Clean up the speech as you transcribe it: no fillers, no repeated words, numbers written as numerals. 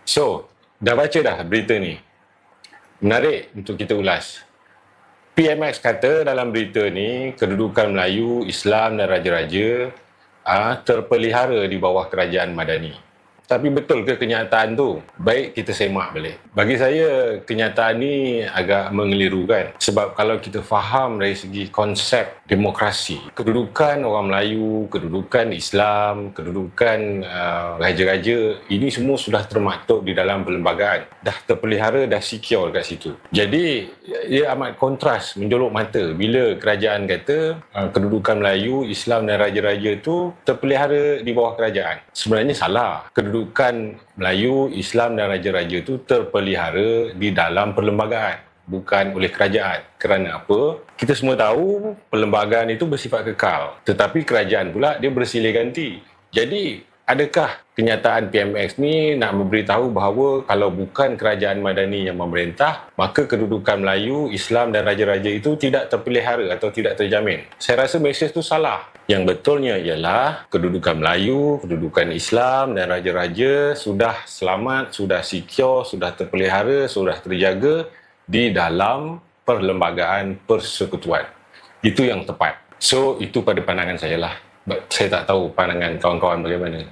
So, dah baca dah berita ni? Menarik untuk kita ulas. PMX kata dalam berita ni, kedudukan Melayu, Islam dan Raja-Raja terpelihara di bawah kerajaan Madani. Tapi betul ke kenyataan tu? Baik kita semak balik. Bagi saya, kenyataan ni agak mengelirukan. Sebab kalau kita faham dari segi konsep demokrasi, kedudukan orang Melayu, kedudukan Islam, kedudukan raja-raja, ini semua sudah termaktub di dalam perlembagaan. Dah terpelihara, dah secure kat situ. Jadi, ia amat kontras, menjolok mata bila kerajaan kata kedudukan Melayu, Islam dan raja-raja itu terpelihara di bawah kerajaan. Sebenarnya salah. Kedudukan Melayu, Islam dan raja-raja itu terpelihara di dalam perlembagaan, bukan oleh kerajaan. Kerana apa? Kita semua tahu perlembagaan itu bersifat kekal, tetapi kerajaan pula dia bersilih ganti. Jadi, adakah kenyataan PMX ni nak memberitahu bahawa kalau bukan kerajaan Madani yang memerintah, maka kedudukan Melayu, Islam dan raja-raja itu tidak terpelihara atau tidak terjamin? Saya rasa mesej itu salah. Yang betulnya ialah kedudukan Melayu, kedudukan Islam dan raja-raja sudah selamat, sudah secure, sudah terpelihara, sudah terjaga di dalam perlembagaan persekutuan. Itu yang tepat. So, itu pada pandangan saya lah. Saya tak tahu pandangan kawan-kawan bagaimana.